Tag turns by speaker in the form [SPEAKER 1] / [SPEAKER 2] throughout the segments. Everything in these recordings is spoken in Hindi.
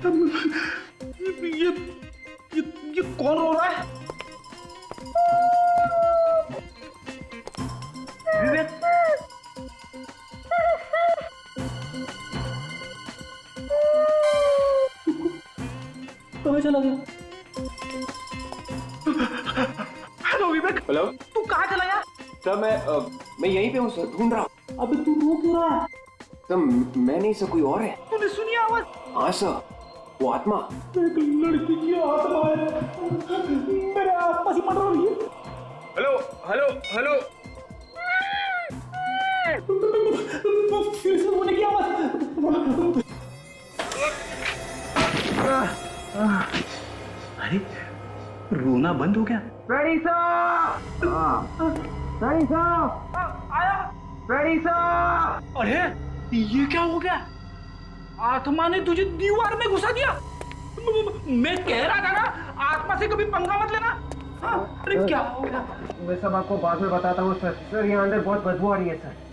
[SPEAKER 1] ये ये कौन रो रहा है? विवेक, कहाँ चला गया? हेलो विवेक।
[SPEAKER 2] हेलो
[SPEAKER 1] तू कहाँ चला गया?
[SPEAKER 2] सर, मैं यहीं पे हूँ सर, ढूंढ रहा हूँ।
[SPEAKER 1] अबे तू रो क्यों रहा है?
[SPEAKER 2] सर मैं नहीं सर, कोई और है।
[SPEAKER 1] तूने सुनी आवाज?
[SPEAKER 2] हाँ सर, वो आत्मा।
[SPEAKER 1] एक लड़की की आत्मा है, मेरे आसपास ही मंडरा रही है।
[SPEAKER 2] Hello hello hello.
[SPEAKER 1] फिर से रोने की आवाज। अरे रोना बंद हो गया।
[SPEAKER 2] Ready sir. Ready sir.
[SPEAKER 1] आया।
[SPEAKER 2] Ready sir.
[SPEAKER 1] अरे ये क्या हो गया? आत्मा ने तुझे दीवार में घुसा दिया। मैं कह रहा था ना, आत्मा से कभी पंगा मत लेना। अरे क्या हो गया?
[SPEAKER 2] मैं सब आपको बाद में बताता हूँ सर। सर यहाँ अंदर बहुत बदबू आ रही है सर।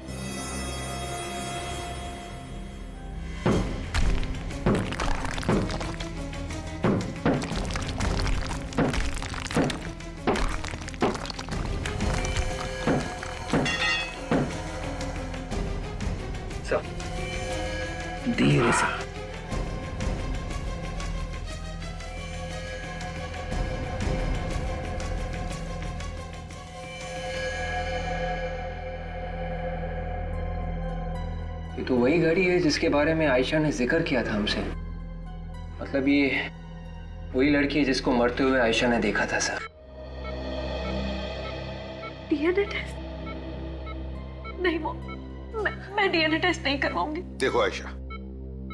[SPEAKER 1] धीरे से।
[SPEAKER 2] ये तो वही घड़ी है जिसके बारे में आयशा ने जिक्र किया था हमसे। मतलब ये वही लड़की है जिसको मरते हुए आयशा ने देखा था सर।
[SPEAKER 3] डीएनए टेस्ट नहीं, वो मैं डीएनए टेस्ट नहीं करवाऊंगी।
[SPEAKER 4] देखो आयशा,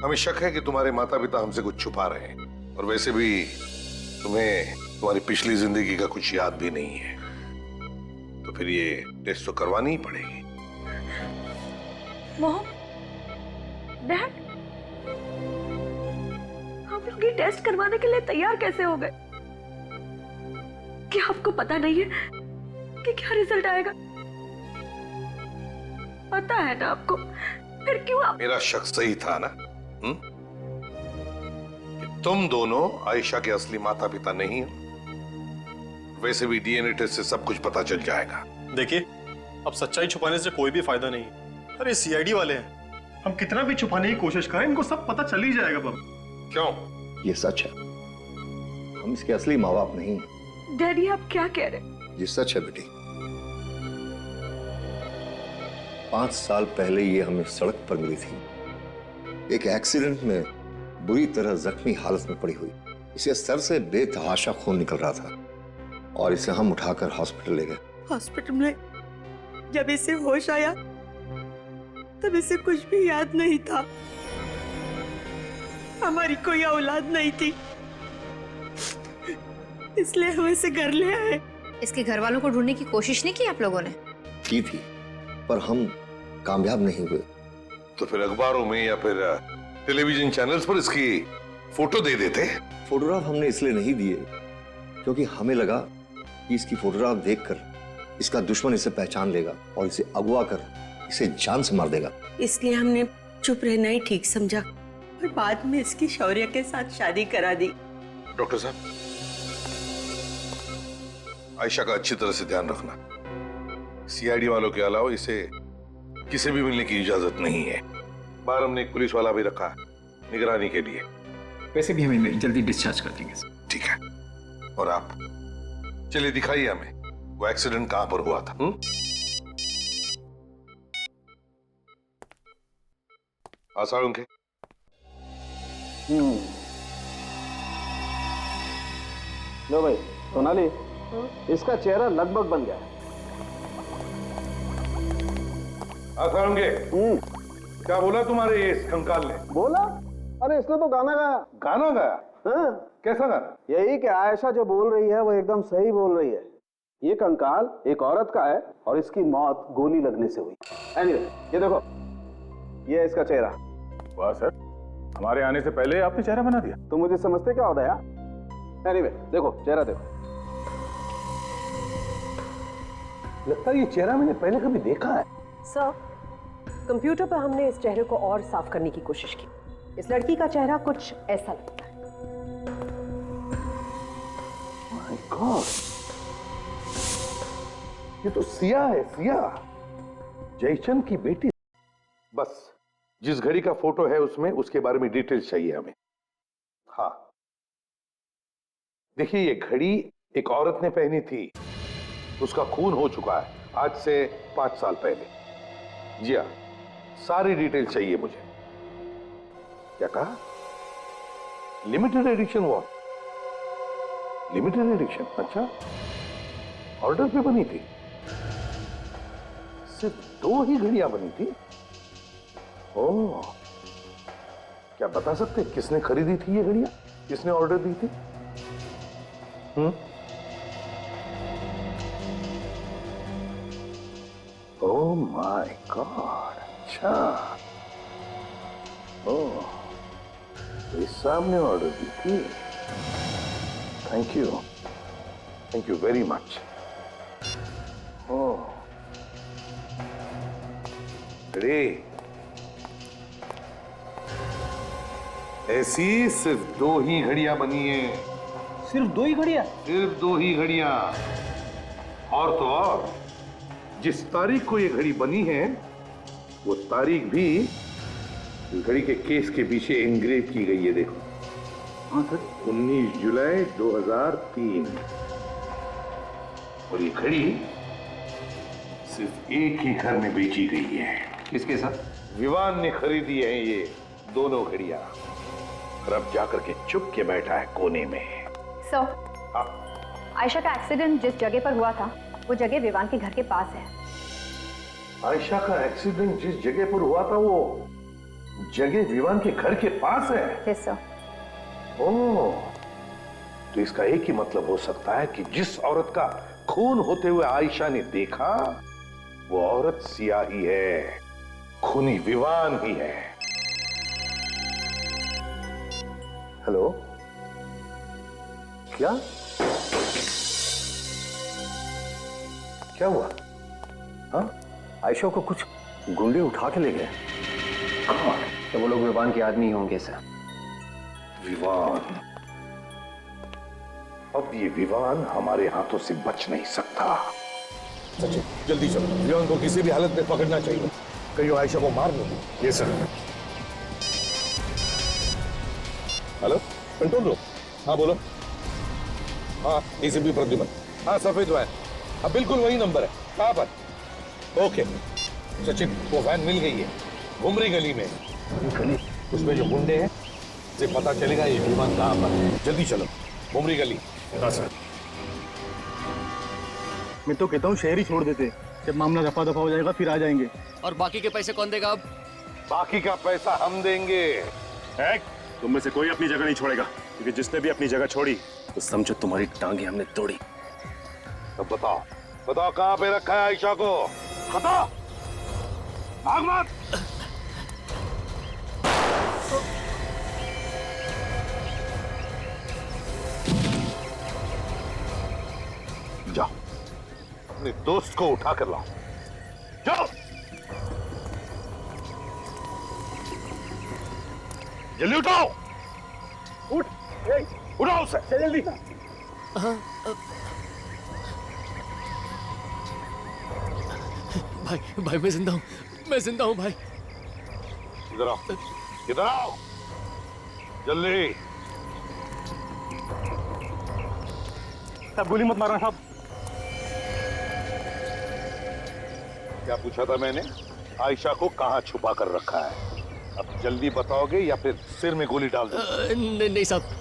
[SPEAKER 4] हमें शक है कि तुम्हारे माता पिता हमसे कुछ छुपा रहे हैं, और वैसे भी तुम्हें तुम्हारी पिछली जिंदगी का कुछ याद भी नहीं है, तो फिर ये टेस्ट तो करवानी ही पड़ेगी।
[SPEAKER 3] मॉम, डैड, हम लोग ये टेस्ट करवाने के लिए तैयार कैसे हो गए? क्या आपको पता नहीं है कि क्या रिजल्ट आएगा? पता है ना आपको, फिर क्यों आप?
[SPEAKER 4] मेरा शक सही था ना? कि तुम दोनों आयशा के असली माता पिता नहीं हो। वैसे भी डीएनए टेस्ट से सब कुछ पता चल जाएगा।
[SPEAKER 5] देखिए, अब सच्चाई छुपाने से कोई भी फायदा नहीं। अरे सीआईडी वाले हैं, हम कितना भी छुपाने की कोशिश करें इनको सब पता चल ही जाएगा। बाबू
[SPEAKER 4] क्यों?
[SPEAKER 6] ये सच है, हम इसके असली माँ बाप नहीं।
[SPEAKER 3] डैडी आप क्या कह रहे हैं?
[SPEAKER 6] ये सच है बेटी। 5 साल पहले ये हमें सड़क पर मिली थी, एक एक्सीडेंट में बुरी तरह जख्मी हालत में पड़ी हुई। इसे सर से बेतहाशा खून निकल रहा था और इसे हम उठाकर हॉस्पिटल ले गए।
[SPEAKER 7] हॉस्पिटल में जब इसे होश आया तब इसे कुछ भी याद नहीं था। हमारी कोई औलाद नहीं थी, इसलिए हम इसे घर ले आए।
[SPEAKER 8] इसके घर वालों को ढूंढने की कोशिश नहीं की आप लोगों ने?
[SPEAKER 6] की थी, पर हम कामयाब नहीं हुए।
[SPEAKER 4] तो फिर अखबारों में या फिर टेलीविजन चैनल्स पर इसकी फोटो दे देते।
[SPEAKER 6] फोटोग्राफ हमने इसलिए नहीं दिए क्योंकि हमें लगा कि इसकी फोटोग्राफ देखकर इसका दुश्मन इसे पहचान लेगा और इसे अगवा कर इसे जान से मार देगा।
[SPEAKER 7] इसलिए हमने चुप रहना ही ठीक समझा और बाद में इसकी शौर्य के साथ शादी करा दी।
[SPEAKER 4] डॉक्टर साहब, आयशा का अच्छी तरह से ध्यान रखना। सीआईडी वालों के अलावा इसे किसी भी मिलने की इजाजत नहीं है। बाहर हमने एक पुलिस वाला भी रखा है निगरानी के लिए।
[SPEAKER 1] वैसे भी हमें जल्दी डिस्चार्ज कर देंगे।
[SPEAKER 4] ठीक है, और आप चलिए दिखाइए हमें वो एक्सीडेंट कहां पर हुआ था। आसार उनके।
[SPEAKER 9] लो भाई सोनाली, इसका चेहरा लगभग बन गया है।
[SPEAKER 4] आसार उनके। क्या बोला तुम्हारे ये कंकाल ने?
[SPEAKER 9] बोला? अरे इसने तो गाना गाया।
[SPEAKER 4] गाना गाया?
[SPEAKER 9] हाँ?
[SPEAKER 4] कैसा गाना?
[SPEAKER 9] यही कि आयशा जो बोल रही है वो एकदम सही बोल रही है। ये कंकाल एक औरत का है और इसकी मौत गोली लगने से हुई। एनीवे, ये देखो, ये है इसका चेहरा।
[SPEAKER 5] वाह सर, हमारे आने से पहले आपने चेहरा बना दिया।
[SPEAKER 9] तुम मुझे समझते क्या होता है यार? एनीवे, देखो चेहरा देखो। लगता है ये चेहरा मैंने पहले कभी देखा है।
[SPEAKER 10] सर, कंप्यूटर पर हमने इस चेहरे को और साफ करने की कोशिश की। इस लड़की का चेहरा कुछ ऐसा लगता है।
[SPEAKER 4] गॉड, ये तो सिया है, सिया, जयचंद की बेटी। बस जिस घड़ी का फोटो है उसमें उसके बारे में डिटेल्स चाहिए हमें। हाँ, देखिए ये घड़ी एक औरत ने पहनी थी, उसका खून हो चुका है आज से 5 साल पहले। जी हाँ, सारी डिटेल चाहिए मुझे। क्या कहा? लिमिटेड एडिशन हुआ? Limited edition? अच्छा, ऑर्डर पे बनी थी? सिर्फ 2 ही घड़ियां बनी थी? ओह, क्या बता सकते किसने खरीदी थी ये घड़ियां? किसने ऑर्डर दी थी? ओह माय गॉड, अच्छा, ओह, तो इस सामने ऑर्डर दी थी। Thank you very much. ओह, अरे ऐसी सिर्फ 2 ही घड़ियां बनी हैं।
[SPEAKER 1] सिर्फ 2 ही घड़ियां?
[SPEAKER 4] सिर्फ 2 ही घड़ियां। और तो और जिस तारीख को ये घड़ी बनी है वो तारीख भी इस घड़ी के केस के पीछे एंग्रेव की गई है। देखो, 19 जुलाई 2003। और ये घड़ी सिर्फ एक ही घर में बेची गई है।
[SPEAKER 2] किसके साथ?
[SPEAKER 4] विवान ने खरीदी है ये दोनों घड़ियां, और अब जाकर के चुप के बैठा है कोने में।
[SPEAKER 8] सर, आयशा का एक्सीडेंट जिस जगह पर हुआ था वो जगह विवान के घर के पास है।
[SPEAKER 4] आयशा का एक्सीडेंट जिस जगह पर हुआ था वो जगह विवान के घर के पास है?
[SPEAKER 8] Yes sir.
[SPEAKER 4] ओह, तो इसका एक ही मतलब हो सकता है कि जिस औरत का खून होते हुए आयशा ने देखा वो औरत सिया ही है, खूनी विवान ही है। हेलो, क्या क्या हुआ? हाँ,
[SPEAKER 2] आयशा को कुछ गुंडे उठा के ले गए। तो वो लोग विवान के आदमी होंगे सर।
[SPEAKER 4] विवान, अब ये विवान हमारे हाथों से बच नहीं सकता। सचिन, जल्दी चलो, विवान को किसी भी हालत में पकड़ना चाहिए, कहीं आयशा को मार नहीं। ये सर। Hello, control room. हाँ बोलो। हाँ, एसीपी प्रद्युमन। हाँ, सफेद वैन। हाँ, बिल्कुल वही नंबर है। कहाँ पर? ओके सचिन, वो वैन मिल गई है घुमरी गली में। गली? उसमें जो गुंडे हैं से पता चलेगा ये विमान कहाँ पर है। जल्दी चलो, घुमरी गली। हाँ सर।
[SPEAKER 5] मैं तो कहता हूँ शहर ही छोड़ देते, जब मामला रफा दफा हो जाएगा फिर आ जाएंगे।
[SPEAKER 10] और बाकी के पैसे कौन देगा अब?
[SPEAKER 4] बाकी का पैसा हम देंगे।
[SPEAKER 5] तुम में से कोई अपनी जगह नहीं छोड़ेगा, क्योंकि जिसने भी अपनी जगह छोड़ी तो समझो तुम्हारी टांगे हमने तोड़ी।
[SPEAKER 4] अब बताओ, बताओ कहाँ पे रखा है आयशा को? बताओ, भाग मत। जाओ, अपने दोस्त को उठा कर लाओ। जाओ, जल्दी उठाओ। उठ, उठाओ उसे जल्दी।
[SPEAKER 10] भाई मैं जिंदा हूँ, मैं जिंदा हूँ भाई।
[SPEAKER 4] इधर आओ, इधर आओ, जल्दी।
[SPEAKER 5] साहब गोली मत मारना साहब।
[SPEAKER 4] क्या पूछा था मैंने? आयशा को कहाँ छुपा कर रखा है? अब जल्दी बताओगे या फिर सिर में गोली डाल दो?
[SPEAKER 10] नहीं साहब।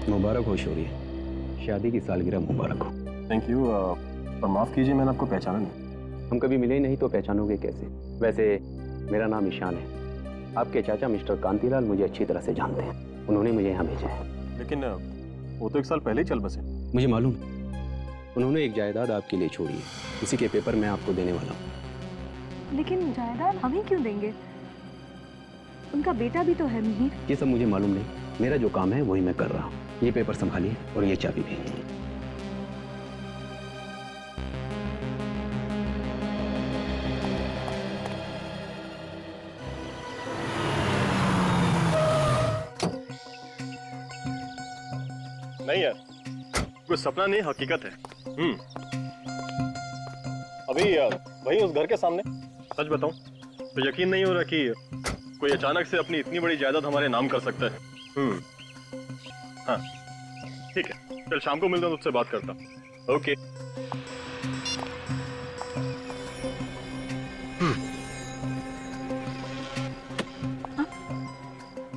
[SPEAKER 11] मुबारक हो शौर्य, शादी की सालगिरह मुबारक हो।
[SPEAKER 5] थैंक यू, पर माफ कीजिए मैंने आपको पहचाना नहीं।
[SPEAKER 11] हम कभी मिले नहीं तो पहचानोगे कैसे? वैसे मेरा नाम ईशान है, आपके चाचा मिस्टर कांतीलाल मुझे अच्छी तरह से जानते हैं, उन्होंने मुझे यहाँ भेजा है।
[SPEAKER 5] लेकिन वो तो 1 साल पहले ही चल बसे।
[SPEAKER 11] मुझे मालूम है, उन्होंने एक जायदाद आपके लिए छोड़ी है, उसी के पेपर मैं आपको देने वाला हूँ।
[SPEAKER 3] लेकिन जायदाद हम ही क्यों देंगे? उनका बेटा भी तो है मिहिर।
[SPEAKER 11] ये सब मुझे मालूम नहीं, मेरा जो काम है वही मैं कर रहा हूँ। ये पेपर संभालिए और ये चाबी भी।
[SPEAKER 5] नहीं यार, कोई सपना नहीं, हकीकत है। अभी वही उस घर के सामने, सच बताऊं तो यकीन नहीं हो रहा कि कोई अचानक से अपनी इतनी बड़ी जायदाद हमारे नाम कर सकता है। हाँ ठीक है, चल शाम को मिलता हूं, तुझसे बात करता हूं। ओके।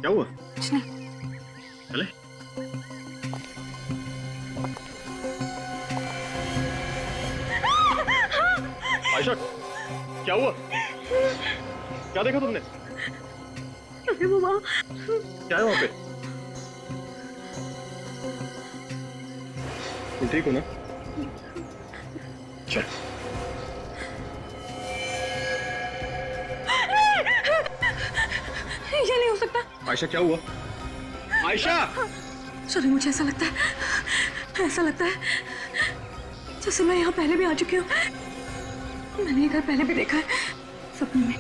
[SPEAKER 5] क्या हुआ?
[SPEAKER 3] कुछ नहीं।
[SPEAKER 5] चले। आयशा, क्या हुआ? क्या देखा तुमने?
[SPEAKER 3] अरे वो वहाँ।
[SPEAKER 5] क्या है वहाँ पे? तुम ठीक हो ना? चल।
[SPEAKER 3] ये नहीं हो सकता।
[SPEAKER 5] आयशा क्या हुआ? आयशा!
[SPEAKER 3] सॉरी, मुझे ऐसा लगता है जैसे मैं यहाँ पहले भी आ चुकी हूँ। मैंने ये घर पहले भी देखा है, सपने में।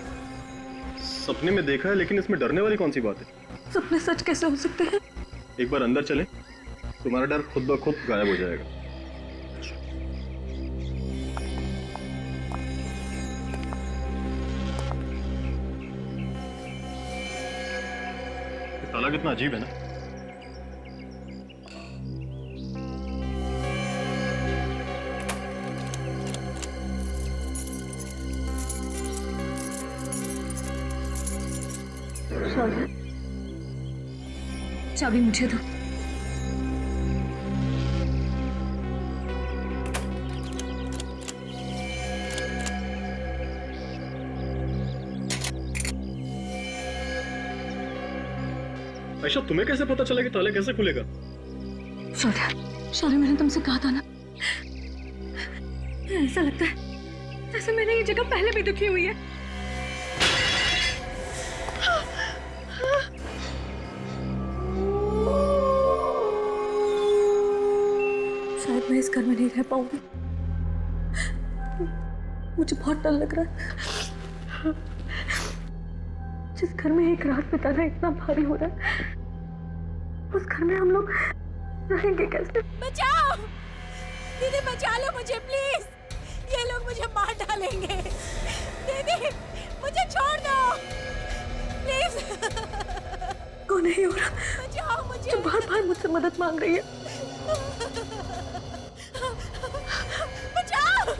[SPEAKER 5] सपने में देखा है, लेकिन इसमें डरने वाली कौन सी बात है?
[SPEAKER 3] सपने सच कैसे हो सकते हैं?
[SPEAKER 5] एक बार अंदर चले, तुम्हारा डर खुद ब खुद गायब हो जाएगा। ताला कितना अजीब है ना?
[SPEAKER 3] चाबी मुझे दो।
[SPEAKER 5] आयशा, तुम्हें कैसे पता चला कि ताला कैसे खुलेगा?
[SPEAKER 3] सॉरी, मैंने तुमसे कहा था ना। ऐसा लगता है जैसे मैंने ये जगह पहले भी देखी हुई है। शायद मैं इस घर में नहीं रह पाऊंगी। मुझे बहुत डर लग रहा है। जिस घर में एक रात बिताना इतना भारी हो रहा है, उस घर में हम लोग रहेंगे कैसे?
[SPEAKER 7] बचाओ दीदी, बचा लो मुझे प्लीज, ये लोग मुझे मार डालेंगे। दीदी मुझे छोड़ दो प्लीज।
[SPEAKER 3] कौन नहीं हो रहा?
[SPEAKER 7] बचाओ मुझे।
[SPEAKER 3] जो बार बार मुझसे मदद मांग रही है।
[SPEAKER 7] बचाओ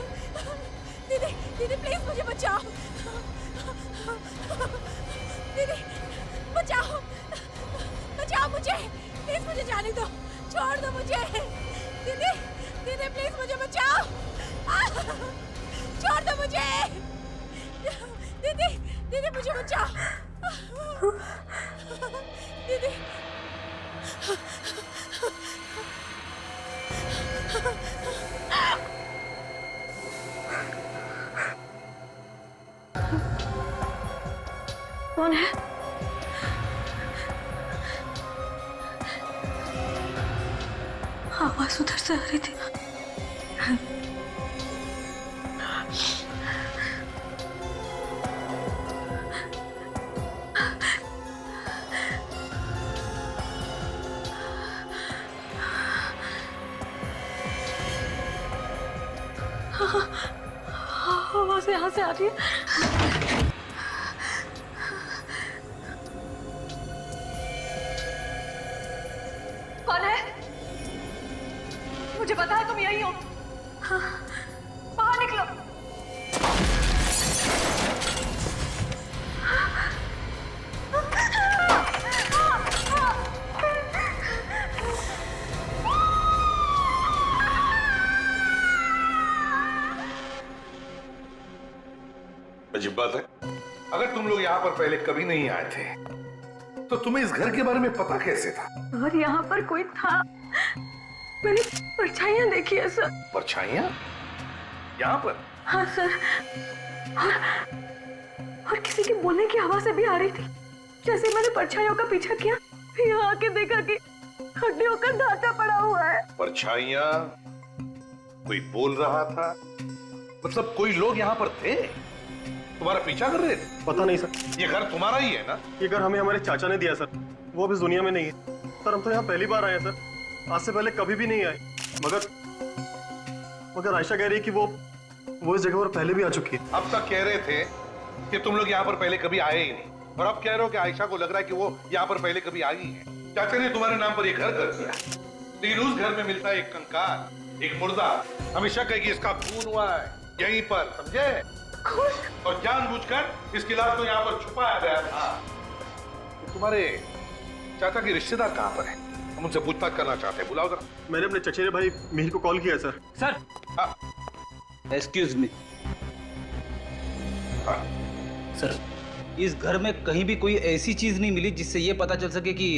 [SPEAKER 7] दीदी, दीदी प्लीज मुझे बचाओ। दीदी बचाओ, बचाओ मुझे प्लीज, मुझे जाने दो, छोड़ दो मुझे। दीदी, दीदी प्लीज मुझे बचाओ, छोड़ दो मुझे। दीदी, दीदी मुझे बचाओ। दीदी
[SPEAKER 3] कौन है? आवाज उधर से आ रही थी। आवाज यहाँ से आ रही है। कौन है? मुझे पता है तुम यही हो। हाँ, बाहर निकलो।
[SPEAKER 4] अजीब बात है, अगर तुम लोग यहाँ पर पहले कभी नहीं आए थे तो तुम्हें इस घर के बारे में पता कैसे था?
[SPEAKER 3] और यहाँ पर कोई था, मैंने परछाइयाँ देखी है सर।
[SPEAKER 4] परछाइयाँ यहाँ पर?
[SPEAKER 3] हाँ सर, और किसी के बोलने की आवाज़ भी आ रही थी। जैसे मैंने परछाइयों का पीछा किया, यहाँ आके देखा कि हड्डियों का ढांचा पड़ा हुआ है।
[SPEAKER 4] परछाइयाँ, कोई बोल रहा था, मतलब कोई लोग यहाँ पर थे, तुम्हारा पीछा कर रहे थे?
[SPEAKER 5] पता नहीं सर।
[SPEAKER 4] ये घर तुम्हारा ही है ना?
[SPEAKER 5] ये घर हमें हमारे चाचा ने दिया सर, वो अब इस दुनिया में नहीं है सर। हम तो यहाँ पहली बार आए हैं सर, आज से पहले कभी भी नहीं आए। मगर आयशा कह रही है कि वो इस जगह पर पहले भी आ चुकी है।
[SPEAKER 4] अब तक कह रहे थे कि तुम लोग यहाँ पर पहले कभी आए ही नहीं, और अब कह रहे हो कि आयशा को लग रहा है कि वो यहाँ पर पहले कभी आई है। चाचा ने तुम्हारे नाम पर ये घर कर दिया, लेकिन उस घर में मिलता है एक कंकाल, एक मुर्दा। हमेशा कहे कि इसका खून हुआ है यहीं पर, समझे? और जानबूझकर इसकी लाश को यहाँ पर छुपाया गया था। तो तुम्हारे चाचा के रिश्तेदार कहाँ पर हैं? हम उनसे पूछताछ करना चाहते हैं, बुलाओ जरा।
[SPEAKER 5] मैंने अपने चचेरे भाई मिहिर को कॉल किया sir.
[SPEAKER 1] Sir, excuse me sir, इस घर में कहीं भी कोई ऐसी चीज नहीं मिली जिससे ये पता चल सके कि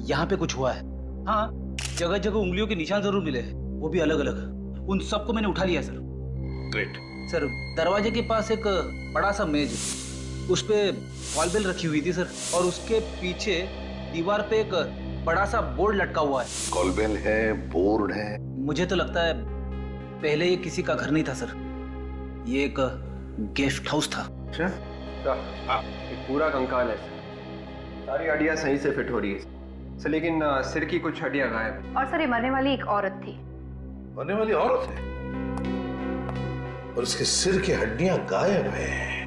[SPEAKER 1] यहाँ पे कुछ हुआ है। हाँ, जगह जगह उंगलियों के निशान जरूर मिले हैं, वो भी अलग अलग। उन सबको मैंने उठा लिया सर।
[SPEAKER 4] ग्रेट।
[SPEAKER 1] सर, दरवाजे के पास एक बड़ा सा मेज, उस पे कॉल बेल रखी हुई थी सर, और उसके पीछे दीवार पे एक बड़ा सा बोर्ड लटका हुआ है।
[SPEAKER 4] कॉल बेल है, बोर्ड है।
[SPEAKER 1] मुझे तो लगता है पहले ये किसी का घर नहीं था सर, ये एक गेस्ट हाउस था।
[SPEAKER 2] अच्छा, ये पूरा कंकाल है सर, सारी हड्डियां सही से फिट हो रही है सर, लेकिन सिर की कुछ हड्डियां गायब है।
[SPEAKER 8] और सर, ये मरने वाली एक औरत थी।
[SPEAKER 4] मरने वाली औरत है और उसके सिर की हड्डियां गायब है।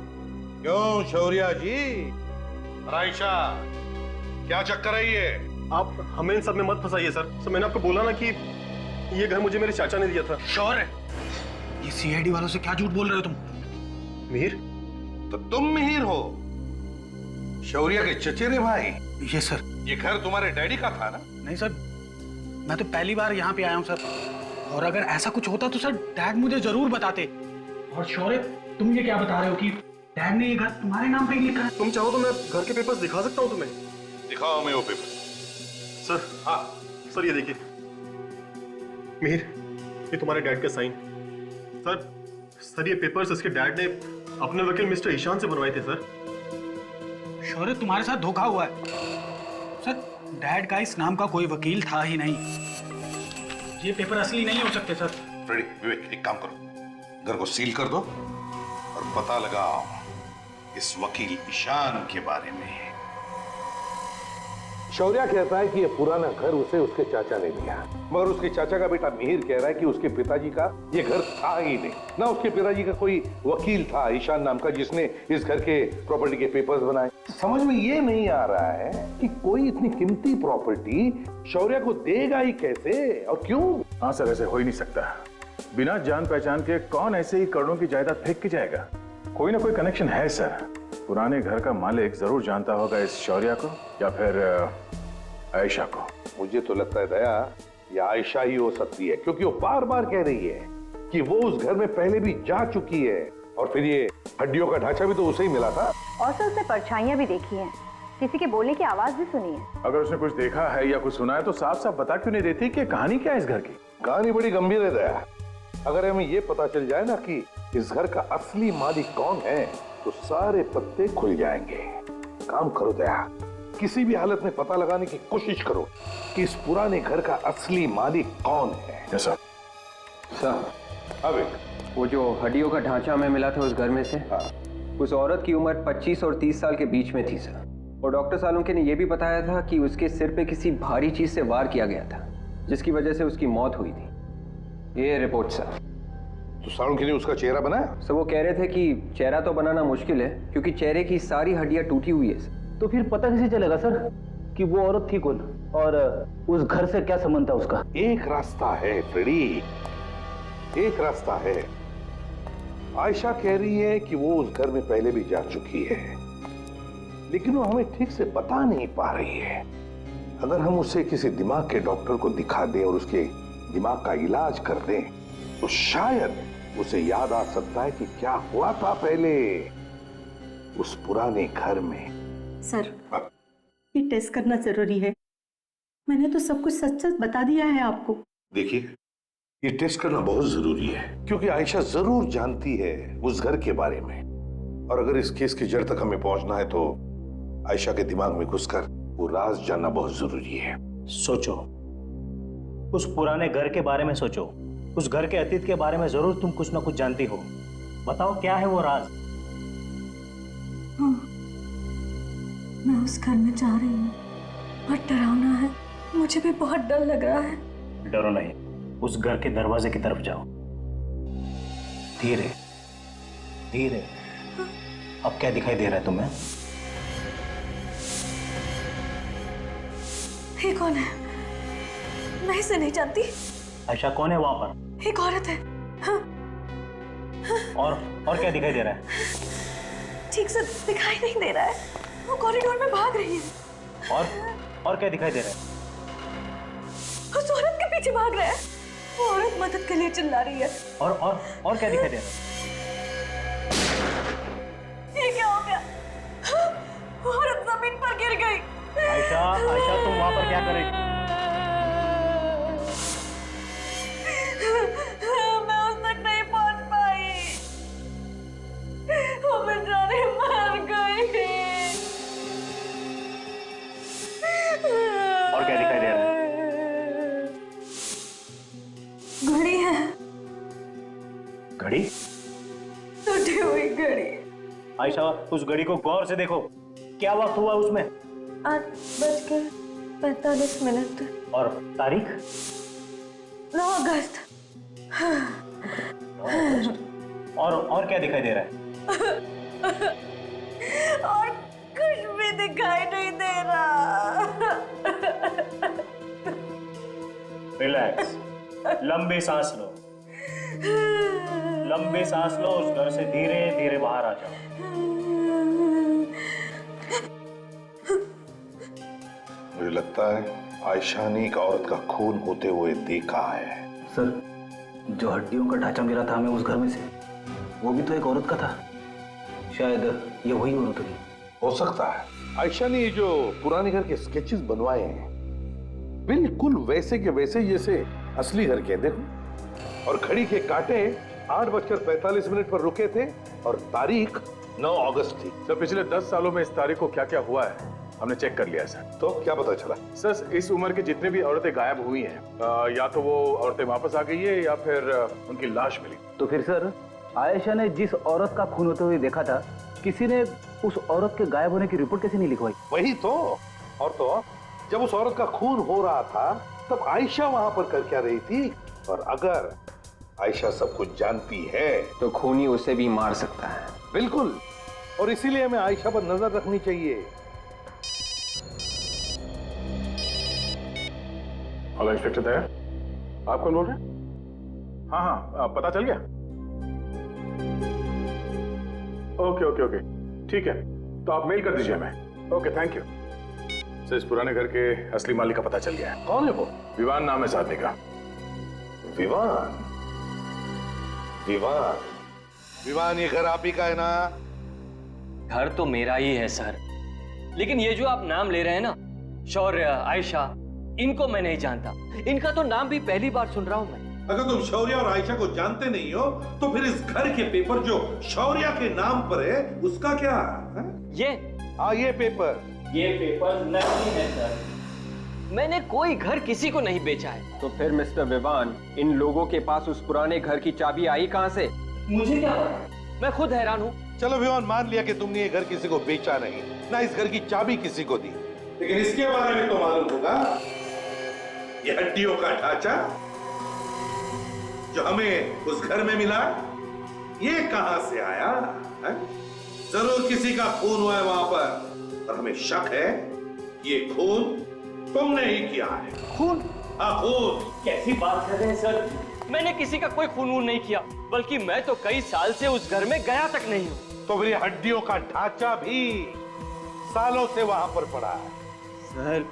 [SPEAKER 4] क्यों शौर्या जी? आयशा, क्या चक्कर है ये?
[SPEAKER 5] आप हमें इन सब में मत फंसाइए सर। मैंने आपको बोला ना कि ये घर मुझे मेरे चाचा ने दिया था।
[SPEAKER 1] श्योर है? ये सीआईडी वालों से क्या झूठ बोल रहे हो तुम?
[SPEAKER 5] मिहिर?
[SPEAKER 4] तो तुम मिहिर हो, शौर्या के चचेरे भाई?
[SPEAKER 1] ये सर।
[SPEAKER 4] ये घर तुम्हारे डैडी का था ना?
[SPEAKER 1] नहीं सर, मैं तो पहली बार यहाँ पे आया हूँ सर, और अगर ऐसा कुछ होता तो सर डैड मुझे जरूर बताते। और शौर्य, तुम ये क्या बता रहे हो कि डैड ने ये घर तुम्हारे नाम पे ही लिखा है?
[SPEAKER 5] तुम चाहो तो मैं घर के पेपर्स दिखा सकता हूँ तुम्हें।
[SPEAKER 4] दिखाओ हमें वो पेपर।
[SPEAKER 5] सर, हाँ सर, ये देखिए मिहिर, ये तुम्हारे डैड का साइन। सर ये पेपर्स इसके डैड ने अपने वकील मिस्टर ईशान से बनवाए थे सर।
[SPEAKER 1] शौर्य, तुम्हारे साथ धोखा हुआ है सर। डैड का इस नाम का कोई वकील था ही नहीं, ये पेपर असली नहीं हो सकते सर।
[SPEAKER 4] फ्रेडी, विवेक, एक काम करो, घर को सील कर दो और पता लगाओ इस वकील ईशान के बारे में। शौर्या कहता है कि ये पुराना घर उसे उसके चाचा ने दिया, मगर उसके चाचा का बेटा मिहिर कह रहा है कि उसके पिताजी का ये घर था ही नहीं, ना उसके पिताजी का कोई वकील था ईशान नाम का जिसने इस घर के प्रॉपर्टी के पेपर्स बनाए। समझ में ये नहीं आ रहा है कि कोई इतनी कीमती प्रॉपर्टी शौर्या को देगा ही कैसे और क्यों?
[SPEAKER 12] हाँ सर, ऐसे हो ही नहीं सकता। बिना जान पहचान के कौन ऐसे ही करोड़ों की जायदाद फेंक के जाएगा? कोई ना कोई कनेक्शन है सर। पुराने घर का मालिक जरूर जानता होगा इस शौर्या को या फिर आयशा को।
[SPEAKER 4] मुझे तो लगता है दया, ये आयशा ही हो सकती है, क्योंकि वो बार बार कह रही है कि वो उस घर में पहले भी जा चुकी है, और फिर ये हड्डियों का ढांचा भी तो उसे ही मिला था।
[SPEAKER 8] और सर, उसने परछाइयां भी देखी हैं, किसी के बोलने की आवाज भी सुनी है।
[SPEAKER 12] अगर उसने कुछ देखा है या कुछ सुना है तो साफ साफ बता क्यों नहीं देती कि कहानी क्या है इस घर की?
[SPEAKER 4] कहानी बड़ी गंभीर है दया। अगर हमें ये पता चल जाए ना कि इस घर का असली मालिक कौन है तो सारे पत्ते खुल जाएंगे। काम करो दया, किसी भी हालत में पता लगाने की कोशिश करो कि इस पुराने घर का असली मालिक कौन है।
[SPEAKER 12] सर,
[SPEAKER 4] अबे
[SPEAKER 2] वो जो हड्डियों का ढांचा हमें मिला था उस घर में से, उस औरत की उम्र 25 और 30 साल के बीच में थी सर। और डॉक्टर सालुंके ने यह भी बताया था कि उसके सिर पे किसी भारी चीज से वार किया गया था, जिसकी वजह से उसकी मौत हुई थी। ये रिपोर्ट सर।
[SPEAKER 4] तो सालुंके ने उसका चेहरा बनाया?
[SPEAKER 2] सर, वो कह रहे थे कि चेहरा तो बनाना मुश्किल है क्योंकि चेहरे की सारी हड्डियां टूटी हुई है।
[SPEAKER 1] तो फिर पता कैसे चलेगा सर कि वो औरत थी कौन और उस घर से क्या संबंध था उसका?
[SPEAKER 4] एक रास्ता है फ्रेडी, एक रास्ता है। आयशा कह रही है कि वो उस घर में पहले भी जा चुकी है, लेकिन वो हमें ठीक से बता नहीं पा रही है। अगर हम उसे किसी दिमाग के डॉक्टर को दिखा दें और उसके दिमाग का इलाज कर दें तो शायद उसे याद आ सकता है कि क्या हुआ था पहले। उस पुराने घर में।
[SPEAKER 3] सर, ये टेस्ट करना जरूरी है। मैंने तो सब कुछ सच सच बता दिया है आपको।
[SPEAKER 4] देखिए, ये टेस्ट करना बहुत जरूरी है क्योंकि आयशा जरूर जानती है उस घर के बारे में, और अगर इस केस की जड़ तक हमें पहुंचना है तो आयशा के दिमाग में घुसकर वो राज जानना बहुत जरूरी है।
[SPEAKER 13] सोचो, उस पुराने घर के बारे में सोचो। उस घर के अतीत के बारे में जरूर तुम कुछ ना कुछ जानती हो। बताओ क्या है वो राज?
[SPEAKER 3] हाँ, मैं उस घर में जा रही हूँ। बहुत डरावना है, मुझे भी बहुत डर लग रहा है।
[SPEAKER 13] डरो नहीं, उस घर के दरवाजे की तरफ जाओ। धीरे धीरे। अब क्या दिखाई दे रहा है तुम्हें?
[SPEAKER 3] ये कौन है? मैं इसे नहीं जानती।
[SPEAKER 13] आयशा कौन है वहां पर?
[SPEAKER 3] एक औरत है। हाँ।
[SPEAKER 13] और क्या दिखाई दे रहा है?
[SPEAKER 3] ठीक से दिखाई नहीं दे रहा है। वो कॉरिडोर में भाग रही है।
[SPEAKER 13] और क्या दिखाई दे रहा है?
[SPEAKER 3] उस औरत के पीछे भाग रहा है। वो औरत मदद के लिए चिल्ला रही है।
[SPEAKER 13] और क्या दिखाई दे रहा है?
[SPEAKER 3] ये क्या हो गया? वो औरत जमीन पर गिर गई।
[SPEAKER 13] आयशा, तुम वहां पर क्या कर रही थी?
[SPEAKER 3] मैं उस तक नहीं पहुंच पाई। वो बेचारी मर गई।
[SPEAKER 13] और क्या दिखाई दे रहा है?
[SPEAKER 3] घड़ी है।
[SPEAKER 13] घड़ी?
[SPEAKER 3] टूटी हुई घड़ी।
[SPEAKER 13] आयशा, उस घड़ी को गौर से देखो। क्या वक्त हुआ उसमें?
[SPEAKER 3] 8:45।
[SPEAKER 13] और तारीख?
[SPEAKER 3] 9 अगस्त।
[SPEAKER 13] और क्या दिखाई दे रहा है?
[SPEAKER 3] और कुछ भी दिखाई नहीं दे रहा।
[SPEAKER 13] रिलैक्स, लंबी सांस लो। लंबी सांस लो। उस घर से धीरे धीरे बाहर आ जाओ।
[SPEAKER 4] मुझे लगता है आयशा ने एक औरत का खून होते हुए देखा है।
[SPEAKER 1] सर, जो हड्डियों का ढांचा मिला था हमें उस घर में से, वो भी तो एक औरत का था। शायद ये वही औरत होगी।
[SPEAKER 4] हो सकता है आयशा ने ये जो पुराने घर के स्केचेस बनवाए हैं बिल्कुल वैसे के वैसे जैसे असली घर के। देखो, और घड़ी के कांटे 8:45 पर रुके थे और तारीख 9 अगस्त थी।
[SPEAKER 12] सर, पिछले 10 सालों में इस तारीख को क्या क्या हुआ है हमने चेक कर लिया सर।
[SPEAKER 4] तो क्या पता चला?
[SPEAKER 12] सर, इस उम्र की जितनी भी औरतें गायब हुई हैं, या तो वो औरतें वापस आ गई है या फिर उनकी लाश मिली।
[SPEAKER 1] तो फिर सर, आयशा ने जिस औरत का खून होते हुए देखा था, किसी ने उस औरत के गायब होने की रिपोर्ट कैसे नहीं लिखवाई?
[SPEAKER 4] वही तो। और तो जब उस औरत का खून हो रहा था तब आयशा वहां पर कर क्या रही थी? और अगर आयशा सब कुछ जानती है
[SPEAKER 2] तो खूनी उसे भी मार सकता है।
[SPEAKER 4] बिल्कुल, और इसीलिए हमें आयशा पर नजर रखनी चाहिए।
[SPEAKER 12] हेलो इंस्पेक्टर दया, आप कौन बोल रहे हैं? हाँ, पता चल गया। ओके, ठीक है, तो आप मेल कर दीजिए हमें। Okay, thank you. सर, इस पुराने घर के असली मालिक का पता चल गया है।
[SPEAKER 4] कौन है वो?
[SPEAKER 12] विवान नाम है इस आदमी का।
[SPEAKER 4] विवान? विवान, ये घर आप ही का है ना?
[SPEAKER 10] घर तो मेरा ही है सर, लेकिन ये जो आप नाम ले रहे हैं ना, शौर्य, आयशा, इनको मैं नहीं जानता। इनका तो नाम भी पहली बार सुन रहा हूं मैं।
[SPEAKER 4] अगर तुम शौर्य और आयशा को जानते नहीं हो तो फिर इस घर के पेपर जो शौर्य के नाम पर है उसका क्या है? ये पेपर
[SPEAKER 10] नहीं है सर। मैंने कोई घर किसी को नहीं बेचा है।
[SPEAKER 2] तो फिर मिस्टर विवान, इन लोगों के पास उस पुराने घर की चाबी आई कहां से?
[SPEAKER 10] मुझे क्या पता, मैं खुद हैरान हूँ।
[SPEAKER 4] चलो विवान, मान लिया कि तुमने ये घर किसी को बेचा नहीं, ना इस घर की चाबी किसी को दी, लेकिन इसके बारे में तो मालूम होगा। ये हड्डियों का ढांचा जो हमें उस घर में मिला, ये कहां से आया है? जरूर किसी का खून हुआ है वहां पर, और हमें शक है कि ये खून तुमने ही किया है। खून? हाँ, खून।
[SPEAKER 10] कैसी बात कर रहे हैं सर? मैंने किसी का कोई खून नहीं किया, बल्कि मैं तो कई साल से उस घर में गया तक नहीं हूँ।
[SPEAKER 4] तो फिर ये हड्डियों का ढांचा भी सालों से वहां पर पड़ा है।
[SPEAKER 10] सर,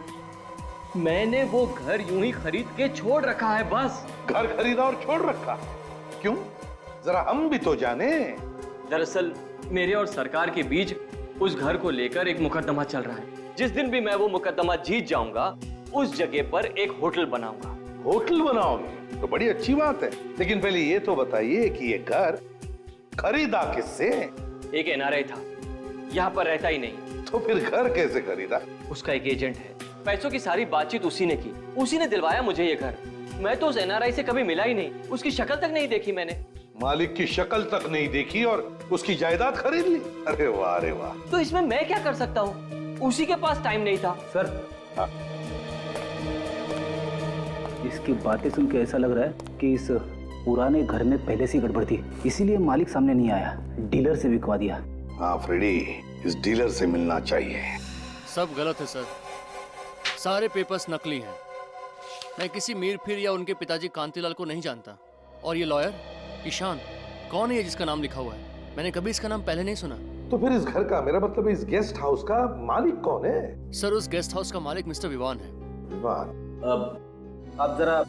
[SPEAKER 10] मैंने वो घर यूं ही खरीद के छोड़ रखा है बस।
[SPEAKER 4] घर खरीदा और छोड़ रखा? क्यों? जरा हम भी तो जाने।
[SPEAKER 10] दरअसल मेरे और सरकार के बीच उस घर को लेकर एक मुकदमा चल रहा है। जिस दिन भी मैं वो मुकदमा जीत जाऊंगा, उस जगह पर एक होटल बनाऊंगा।
[SPEAKER 4] होटल बनाओगे तो बड़ी अच्छी बात है, लेकिन पहले ये तो बताइए कि ये घर खरीदा किससे?
[SPEAKER 10] एक एनआरआई था, यहाँ पर रहता ही नहीं।
[SPEAKER 4] तो फिर घर कैसे खरीदा?
[SPEAKER 10] उसका एक एजेंट है, पैसों की सारी बातचीत उसी ने की, उसी ने दिलवाया मुझे ये घर। मैं तो उस एनआरआई से कभी मिला ही नहीं, उसकी शक्ल तक नहीं देखी मैंने।
[SPEAKER 4] मालिक की शक्ल तक नहीं देखी और उसकी जायदाद खरीद ली? अरे वाह, अरे वाह।
[SPEAKER 10] तो इसमें मैं क्या कर सकता हूँ? उसी के पास टाइम नहीं था।
[SPEAKER 1] सर, इसकी बातें सुन के ऐसा लग रहा है कि इस पुराने घर में पहले से गड़बड़ थी, इसीलिए मालिक सामने नहीं आया, डीलर से बिकवा दिया।
[SPEAKER 4] हाँ फ्रेडी, इस डीलर से मिलना चाहिए।
[SPEAKER 14] सब गलत है सर, सारे पेपर्स नकली हैं। मैं किसी मीर फिर या उनके पिताजी कांतिलाल को नहीं जानता। और ये लॉयर ईशान कौन है ये जिसका नाम लिखा हुआ है? मैंने कभी इसका नाम पहले नहीं सुना।
[SPEAKER 4] तो फिर इस घर का, मेरा मतलब इस गेस्ट हाउस का मालिक कौन है?
[SPEAKER 14] सर, उस गेस्ट हाउस का मालिक मिस्टर विवान है।
[SPEAKER 4] विवान?
[SPEAKER 1] अब आप जरा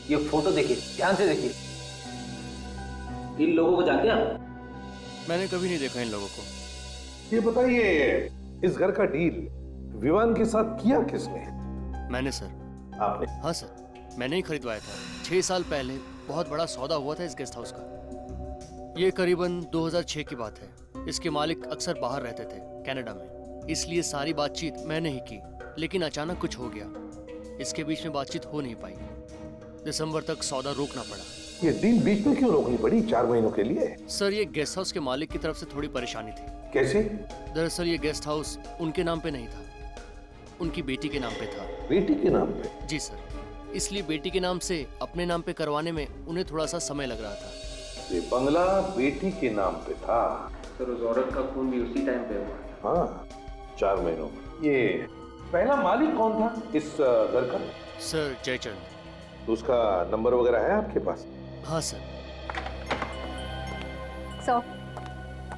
[SPEAKER 1] ये फोटो देखिए, ध्यान से देखिए। इन लोगों को जानते हैं आप?
[SPEAKER 14] मैंने कभी नहीं देखा इन लोगों को।
[SPEAKER 4] ये बताइए, इस घर का डील विवान के साथ किया किसने?
[SPEAKER 14] मैंने सर।
[SPEAKER 4] आपने?
[SPEAKER 14] हाँ सर, मैंने ही खरीदवाया था। 6 साल पहले बहुत बड़ा सौदा हुआ था इस गेस्ट हाउस का। ये करीबन 2006 की बात है। इसके मालिक अक्सर बाहर रहते थे, कनाडा में, इसलिए सारी बातचीत मैंने ही की। लेकिन अचानक कुछ हो गया, इसके बीच में बातचीत हो नहीं पाई। दिसंबर तक सौदा रोकना पड़ा।
[SPEAKER 4] ये डील बीच में क्यों रोकनी पड़ी 4 महीनों के लिए?
[SPEAKER 14] सर, ये गेस्ट हाउस के मालिक की तरफ से थोड़ी परेशानी थी।
[SPEAKER 4] कैसे?
[SPEAKER 14] दरअसल ये गेस्ट हाउस उनके नाम पे नहीं था, उनकी बेटी के नाम पे था।
[SPEAKER 4] बेटी के नाम पे?
[SPEAKER 14] जी सर, इसलिए बेटी के नाम से अपने नाम पे करवाने में उन्हें थोड़ा सा समय लग रहा था।
[SPEAKER 4] ये बंगला बेटी के नाम पे था?
[SPEAKER 2] सर, उस औरत का खून भी उसी टाइम पे हुआ।
[SPEAKER 4] हाँ, 4 महीनों में। ये पहला मालिक कौन था इस घर का?
[SPEAKER 14] सर, जयचंद।
[SPEAKER 4] तो उसका नंबर वगैरह है आपके पास?
[SPEAKER 14] हाँ सर।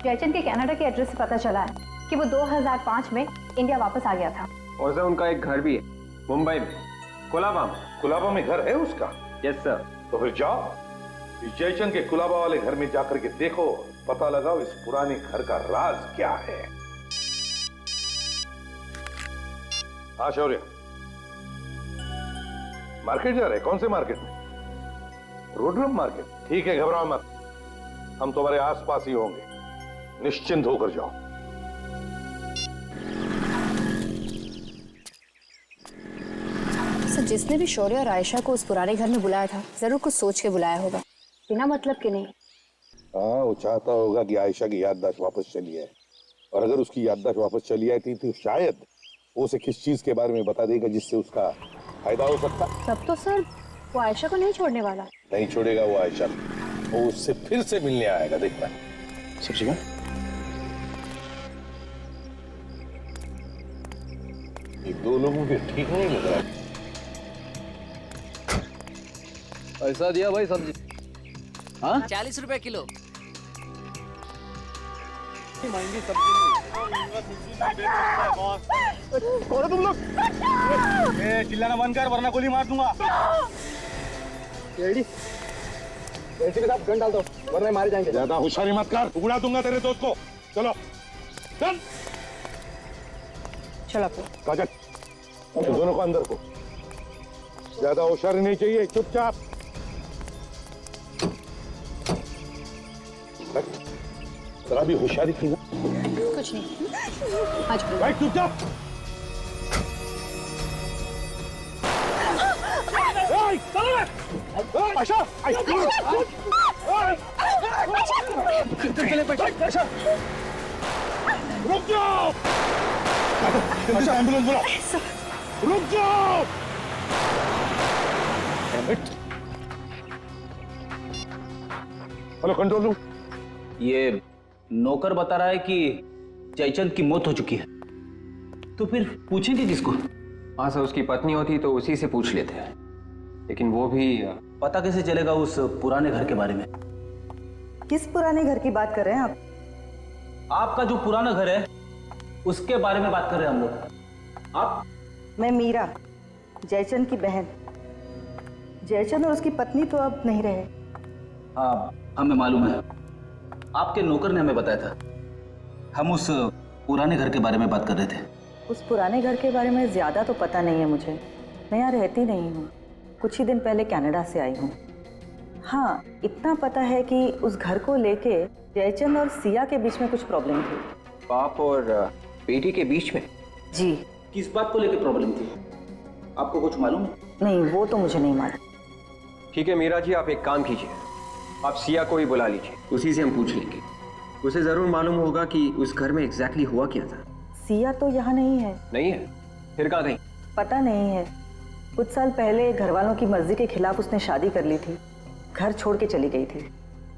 [SPEAKER 8] जयचंद के कनाडा के एड्रेस से पता चला है कि वो 2005 में इंडिया वापस आ गया था।
[SPEAKER 2] और सर, उनका एक घर भी है मुंबई में, कुलाबा में।
[SPEAKER 4] कुलाबा में घर है उसका?
[SPEAKER 2] Yes sir.
[SPEAKER 4] तो फिर जाओ, इस जयचंद के कुलाबा वाले घर में जाकर के देखो, पता लगाओ इस पुराने घर का राज क्या है। हाँ शौर्य, मार्केट जा रहे? कौन से मार्केट में? रोडरम मार्केट? ठीक है, घबराओ मत, हम तुम्हारे आसपास ही होंगे, निश्चिंत होकर जाओ।
[SPEAKER 8] सर, जिसने भी शौर्य और आयशा को उस पुराने घर में बुलाया था, जरूर कुछ सोच के बुलाया होगा, बिना मतलब के नहीं।
[SPEAKER 4] हाँ, वो चाहता होगा कि आयशा की याददाश्त वापस चली आए, और अगर उसकी याददाश्त वापस चली आई थी तो शायद वो उसे किस चीज के बारे में बता देगा जिससे उसका फायदा हो सकता।
[SPEAKER 8] तब तो सर वो आयशा को नहीं छोड़ने वाला।
[SPEAKER 4] नहीं छोड़ेगा वो आयशा, वो उससे फिर से मिलने आएगा, देखना।
[SPEAKER 11] सब्जी का
[SPEAKER 4] ये 2 लोगों के ठीक नहीं लग रहा।
[SPEAKER 1] ऐसा दिया भाई सब्जी? हाँ,
[SPEAKER 14] 40 रुपए किलो।
[SPEAKER 1] महंगी सब्जी। कौन हो तुम लोग? चिल्लाना बंद कर वरना गोली मार दूंगा।
[SPEAKER 2] के साथ गन डाल दो वरना मारे जाएंगे।
[SPEAKER 4] ज्यादा होशियारी मत कर, उड़ा दूंगा तेरे दोस्त को। चलो चल
[SPEAKER 8] चलो
[SPEAKER 4] काजल, दोनों को अंदर को। ज्यादा होशियारी नहीं चाहिए, चुपचाप। जरा भी होशियारी की ना।
[SPEAKER 8] कुछ नहीं, आज
[SPEAKER 4] भाई चुपचाप। आयशा, रुक जाओ, एम्बुलेंस बुलाओ, रुक जाओ। Hello control room.
[SPEAKER 1] ये नौकर बता रहा है कि जयचंद की मौत हो चुकी है, तो फिर पूछेंगे किसको?
[SPEAKER 2] हाँ सर, उसकी पत्नी होती तो उसी से पूछ लेते हैं, लेकिन वो भी
[SPEAKER 1] पता कैसे चलेगा उस पुराने घर के बारे में?
[SPEAKER 3] किस पुराने घर की बात कर रहे हैं आप?
[SPEAKER 1] आपका जो पुराना घर है उसके बारे में बात कर रहे हैं हम लोग। आप?
[SPEAKER 3] मैं मीरा, जयचंद की बहन। जयचंद और उसकी पत्नी तो अब नहीं रहे।
[SPEAKER 1] हाँ, हमें मालूम है। आपके नौकर ने हमें बताया था। हम उस पुराने घर के बारे में बात कर रहे थे।
[SPEAKER 15] उस पुराने घर के बारे में ज़्यादा तो पता नहीं है मुझे। मैं यहाँ रहती नहीं हूँ, कुछ ही दिन पहले कनाडा से आई हूँ। हाँ, इतना पता है कि उस घर को लेके जयचंद और सिया के बीच में कुछ प्रॉब्लम थी।
[SPEAKER 2] बाप और बेटी के बीच में?
[SPEAKER 15] जी।
[SPEAKER 1] किस बात को लेकर प्रॉब्लम थी, आपको कुछ मालूम है?
[SPEAKER 15] नहीं, वो तो मुझे नहीं मालूम।
[SPEAKER 2] ठीक है मीरा जी, आप एक काम कीजिए, आप सिया को ही बुला लीजिए, उसी से हम पूछ लेंगे। उसे जरूर मालूम होगा कि उस घर में एग्जैक्टली हुआ क्या था।
[SPEAKER 15] सिया तो यहाँ नहीं है।
[SPEAKER 2] नहीं है? फिर कहाँ गई?
[SPEAKER 15] पता नहीं है। कुछ साल पहले घर वालों की मर्जी के खिलाफ उसने शादी कर ली थी, घर छोड़ के चली गई थी,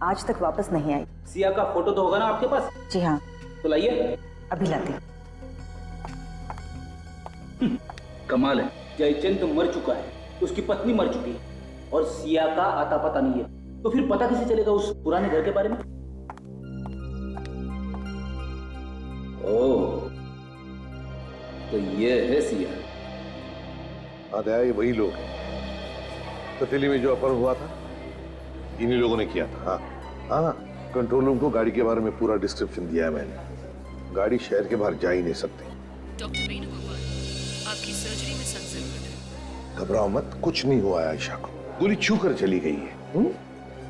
[SPEAKER 15] आज तक वापस नहीं आई।
[SPEAKER 1] सिया का फोटो तो होगा ना आपके पास?
[SPEAKER 15] जी हाँ।
[SPEAKER 1] तो लाइए।
[SPEAKER 15] अभी लाती।
[SPEAKER 1] कमाल है, जयचंद तो मर चुका है, उसकी पत्नी मर चुकी है और सिया का आता पता नहीं है, तो फिर पता कैसे चलेगा उस पुराने घर के बारे में? ओह, तो ये है सिया।
[SPEAKER 4] आया ये वही लोग हैं। ततीली में जो अपहरण हुआ था इन्हीं लोगों ने किया था। हाँ हाँ, कंट्रोल रूम को गाड़ी के बारे में पूरा डिस्क्रिप्शन दिया है मैंने। गाड़ी शहर के बाहर जा ही नहीं सकती।
[SPEAKER 16] डॉक्टर वेणुगोपाल, आपकी सर्जरी में सख्त जरूरत है।
[SPEAKER 4] घबराओ मत, कुछ नहीं हुआ है आयशा को, गोली छू कर चली गई है।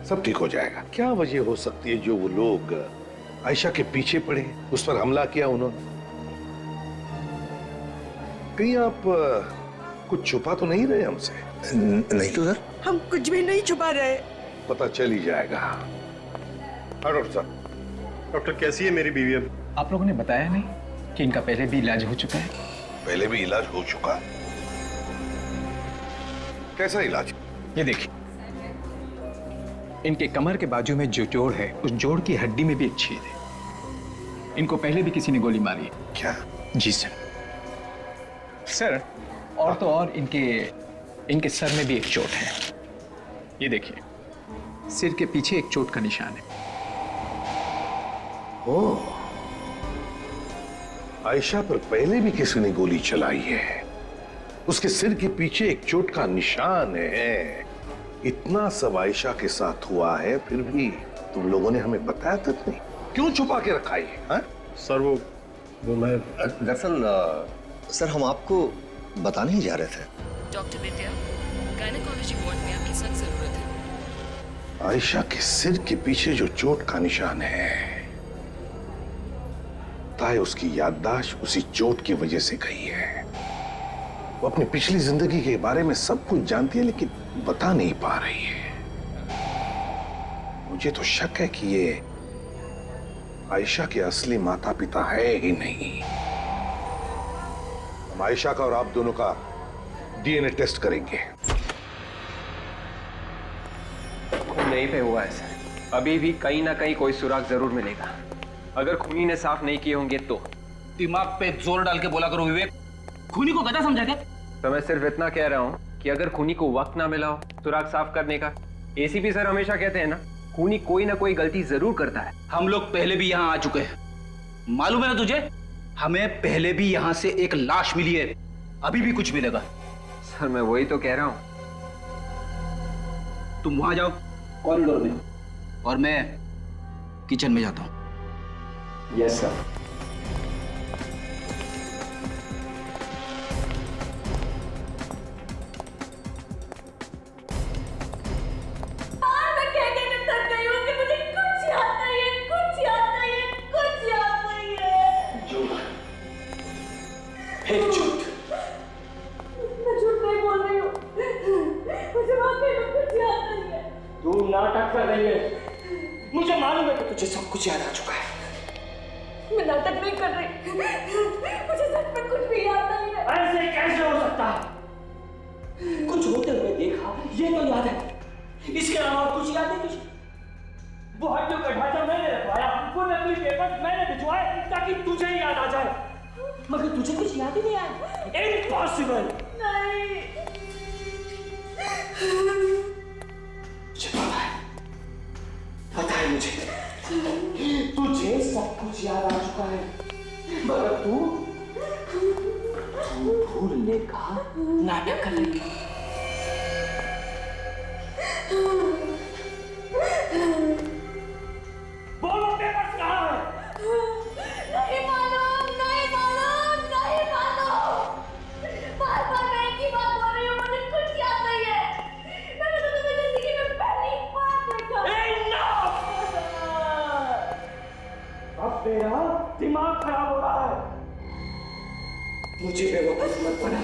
[SPEAKER 4] सब ठीक हो जाएगा। क्या वजह हो सकती है जो वो लोग आयशा के पीछे पड़े, उस पर हमला किया उन्होंने? कहीं आप कुछ छुपा तो नहीं रहे हमसे?
[SPEAKER 6] नहीं तो सर,
[SPEAKER 16] हम कुछ भी नहीं छुपा रहे।
[SPEAKER 4] पता चल ही जाएगा। हाँ डॉक्टर साहब।
[SPEAKER 5] डॉक्टर कैसी है मेरी बीवी अब?
[SPEAKER 11] आप लोगों ने बताया नहीं कि इनका पहले भी इलाज हो चुका है?
[SPEAKER 4] पहले भी इलाज हो चुका? कैसा इलाज?
[SPEAKER 11] ये देखिए, इनके कमर के बाजू में जो जोड़ है, उस जोड़ की हड्डी में भी एक छेद है। इनको पहले भी किसी ने गोली मारी है।
[SPEAKER 4] क्या?
[SPEAKER 11] जी सर, और तो और इनके सर में भी एक चोट है। ये देखिए, सिर के पीछे एक चोट का निशान है।
[SPEAKER 4] ओह, आयशा पर पहले भी किसी ने गोली चलाई है, उसके सिर के पीछे एक चोट का निशान है। इतना सब आयशा के साथ हुआ है, फिर भी तुम लोगों ने हमें बताया तक नहीं। क्यों छुपा के रखा है? हाँ?
[SPEAKER 5] सर वो मैं
[SPEAKER 6] दरअसल सर हम आपको बताने ही जा रहे थे।
[SPEAKER 16] डॉक्टर विद्या, गायनेकोलॉजी वार्ड में आपकी सख्त जरूरत है।
[SPEAKER 4] आयशा के सिर के पीछे जो चोट का निशान है, ताए उसकी याददाश्त उसी चोट की वजह से गई है। वो अपनी पिछली जिंदगी के बारे में सब कुछ जानती है, लेकिन बता नहीं पा रही है। मुझे तो शक है कि ये आयशा के असली माता पिता है ही नहीं। हम आयशा का और आप दोनों का डीएनए टेस्ट करेंगे।
[SPEAKER 2] खून नहीं पे हुआ है सर, अभी भी कहीं ना कहीं कोई सुराग जरूर मिलेगा। अगर खूनी ने साफ नहीं किए होंगे तो।
[SPEAKER 1] दिमाग पे जोर डाल के बोला करो विवेक, खूनी को गधा समझा क्या?
[SPEAKER 2] तो मैं सिर्फ इतना कह रहा हूँ कि अगर खूनी को वक्त ना मिला हो सुराग साफ करने का, एसीपी सर हमेशा कहते हैं ना, खूनी कोई ना कोई गलती जरूर करता है।
[SPEAKER 1] हम लोग पहले भी यहाँ आ चुके हैं, मालूम है ना तुझे? हमें पहले भी यहाँ से एक लाश मिली है, अभी भी कुछ मिलेगा।
[SPEAKER 2] सर मैं वही तो कह रहा हूँ।
[SPEAKER 1] तुम वहां जाओ कॉरिडोर में, और मैं किचन में जाता हूँ।
[SPEAKER 2] Yes sir.
[SPEAKER 10] नाटक कर रही है, मुझे मालूम है कि तुझे सब कुछ याद आ चुका है।
[SPEAKER 3] मैं नाटक नहीं कर रही, मुझे सच में कुछ भी याद नहीं है।
[SPEAKER 10] ऐसे कैसे हो सकता? कुछ होते हुए देखा ये तो याद है, इसके अलावा कुछ याद है तुझे? वो हड्डियों का ढांचा मैंने रखवाया, वो नकली पेपर मैंने भिजवाए ताकि तुझे याद आ जाए, मगर तुझे कुछ याद ही नहीं आया। इम्पॉसिबल।
[SPEAKER 3] नहीं,
[SPEAKER 10] मुझे पता है मुझे, तुझे सब कुछ याद आ चुका है, मगर तू भूलने का नाटक कर रही है। बोलो दिमाग खराब हो रहा है। मुझे बेवकूफ मत बना।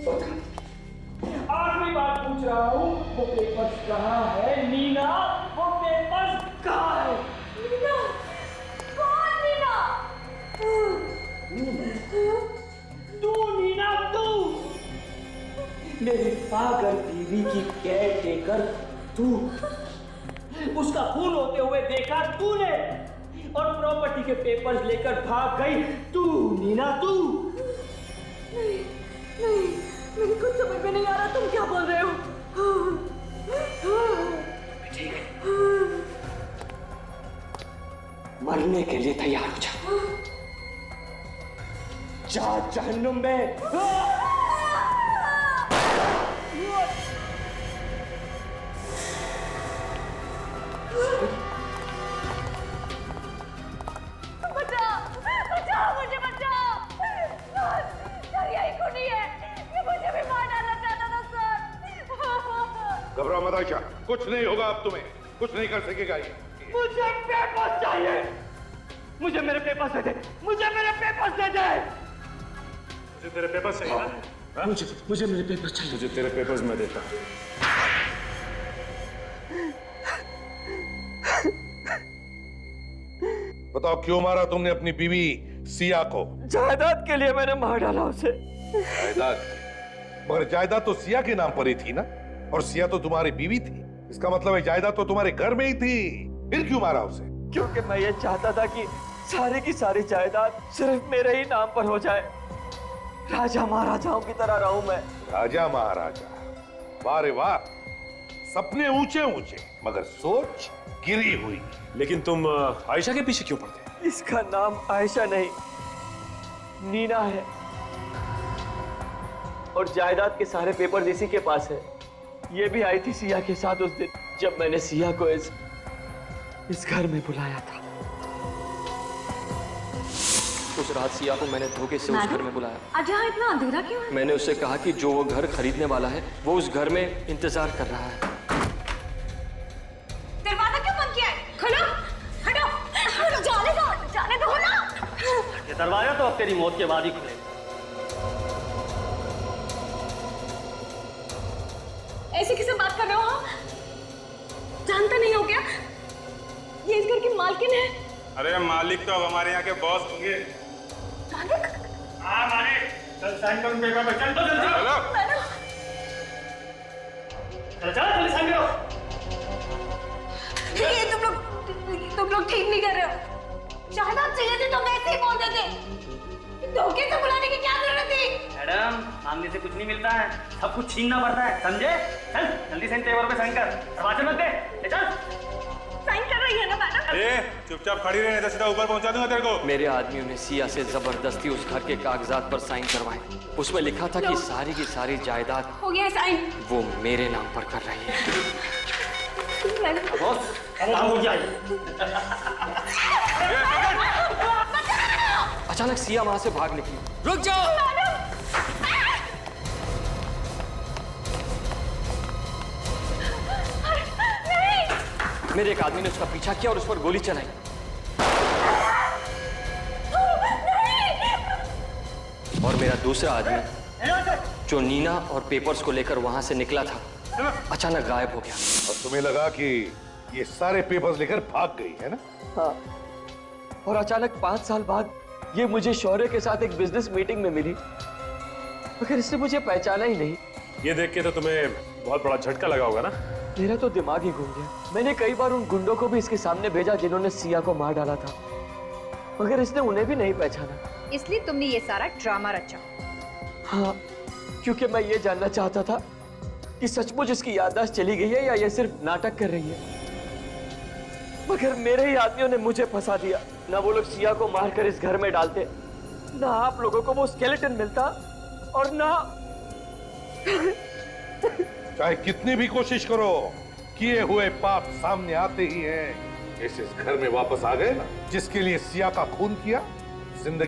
[SPEAKER 10] बता, आखिरी बात पूछ रहा हूँ, वो पेपर्स कहाँ है? नीना, वो पेपर्स कहाँ है?
[SPEAKER 3] नीना, कौन नीना?
[SPEAKER 10] तू नीना, तू मेरी पागल बीवी की केयर टेकर, तू उसका खून होते हुए देखा तूने, और प्रॉपर्टी के पेपर्स लेकर भाग गई तू नीना, तू।
[SPEAKER 3] नहीं नहीं, मेरी कुछ समझ में नहीं आ रहा, तुम क्या बोल रहे हो?
[SPEAKER 10] ठीक है, मरने के लिए तैयार हो जा। जा जहन्नुम में।
[SPEAKER 3] बचाओ, बचाओ, मुझे बचाओ। सर यही खूनी है, ये मुझे भी मार डालना चाहता था सर।
[SPEAKER 4] घबराओ मत आयशा, कुछ नहीं होगा अब तुम्हें, कुछ नहीं कर सकेगा ये।
[SPEAKER 10] मुझे पेपर्स चाहिए, मुझे मेरे पेपर्स दे दे, मुझे मेरे पेपर्स दे दे।
[SPEAKER 12] मुझे तेरे पेपर्स चाहिए ना?
[SPEAKER 10] मुझे मेरे पेपर्स चाहिए।
[SPEAKER 12] तुझे तेरे पेपर्स मैं देता हूं।
[SPEAKER 4] बताओ क्यों मारा तुमने अपनी बीवी सिया को?
[SPEAKER 10] जायदाद के लिए मैंने मार डाला उसे।
[SPEAKER 4] जायदाद? मगर जायदाद तो सिया के नाम पर ही थी ना, और सिया तो तुम्हारी बीवी थी। इसका मतलब है जायदाद तो तुम्हारे घर में ही थी, फिर क्यों मारा उसे?
[SPEAKER 10] क्योंकि मैं ये चाहता था कि सारी की सारी जायदाद सिर्फ मेरे ही नाम पर हो जाए, राजा महाराजाओं की तरह रहूं मैं।
[SPEAKER 4] राजा महाराजा? वाह रे वाह, सपने ऊंचे ऊंचे मगर सोच गिरी हुई।
[SPEAKER 5] लेकिन तुम आयशा के पीछे क्यों पड़ते?
[SPEAKER 10] इसका नाम आयशा नहीं, नीना है, और जायदाद के सारे पेपर इसी के पास है। ये भी आई थी सिया के साथ उस दिन जब मैंने सिया को इस घर में बुलाया था।
[SPEAKER 14] उस रात सिया को मैंने धोखे से उस घर में बुलाया।
[SPEAKER 3] आज यहाँ इतना अंधेरा क्यों है?
[SPEAKER 14] मैंने उससे कहा कि जो वो घर खरीदने वाला है वो उस घर में इंतजार कर रहा है।
[SPEAKER 3] दरवाजा क्यों बंद किया है? खोलो, हटो, जाने दो ना।
[SPEAKER 10] ये दरवाजा तो अब तेरी मौत के बाद ही खुलेगा।
[SPEAKER 3] ऐसे किसे बात कर रहे हो आप? जानते नहीं हो क्या? ये इस घर की मालकिन है।
[SPEAKER 12] अरे मालिक तो अब हमारे यहाँ के बॉस होंगे।
[SPEAKER 3] मालिक?
[SPEAKER 12] हाँ मालिक, चल साइन करो पेपर पे, चल तो जल्दी।
[SPEAKER 10] चलो जल्दी साइन करो।
[SPEAKER 3] ये तुम लोग ठीक नहीं कर रहे हो। जायदाद चाहिए थी तो वैसे ही बोल देते। धोखे से बुलाने की क्या जरूरत थी?
[SPEAKER 10] मैडम, मांगने से कुछ नहीं मिलता है, सब कुछ छीनना पड़ता है, समझे? चल जल्दी साइन पेपर पे साइन कर, दरवाजे मत दे, ले चल।
[SPEAKER 3] साइन कर रही है ना मैडम?
[SPEAKER 12] ए, चुपचाप खड़ी रहे, नहीं तो सीधा ऊपर पहुंचा दूंगा तेरे को।
[SPEAKER 14] मेरे आदमियों ने सिया से जबरदस्ती उस घर के कागजात पर साइन करवाए। उसमें लिखा था कि सारी की सारी जायदाद
[SPEAKER 3] हो गया साइन।
[SPEAKER 14] वो मेरे नाम पर कर रही है।
[SPEAKER 10] बॉस, काम हो गया।
[SPEAKER 14] अचानक सिया वहां से भाग निकली। रुक जाओ! मेरे एक आदमी ने उसका पीछा किया और उस पर गोली चलाई। और मेरा दूसरा आदमी जो नीना और पेपर्स को लेकर वहां से निकला था, अचानक गायब हो गया।
[SPEAKER 4] और तुम्हें लगा कि ये सारे पेपर्स लेकर भाग गई है ना?
[SPEAKER 10] हाँ, और अचानक 5 साल बाद ये मुझे शौर्य के साथ एक बिजनेस मीटिंग में मिली, मगर इसने मुझे पहचाना ही नहीं।
[SPEAKER 5] ये देख के तो तुम्हें बहुत बड़ा झटका लगा होगा ना?
[SPEAKER 10] मेरा तो दिमाग ही घूम गया। मैंने कई बार उन गुंडों को भी इसके सामने भेजा जिन्होंने सिया को मार डाला था, मगर इसने उन्हें भी नहीं पहचाना।
[SPEAKER 8] इसलिए तुमने ये सारा ड्रामा रचा?
[SPEAKER 10] हाँ, क्योंकि मैं ये जानना चाहता था कि सचमुच इसकी याददाश्त चली गई है या ये सिर्फ नाटक कर रही है। मगर मेरे ही आदमियों ने मुझे फंसा दिया। ना वो लोग सिया को मारकर इस घर में डालते, ना आप लोगों को वो स्केलेटन मिलता, और ना
[SPEAKER 4] चाहे कितनी भी कोशिश करो, किए हुए पाप सामने आते ही हैं। इस घर में वापस आ गए ना, जिसके लिए सिया का खून किया, जिंदगी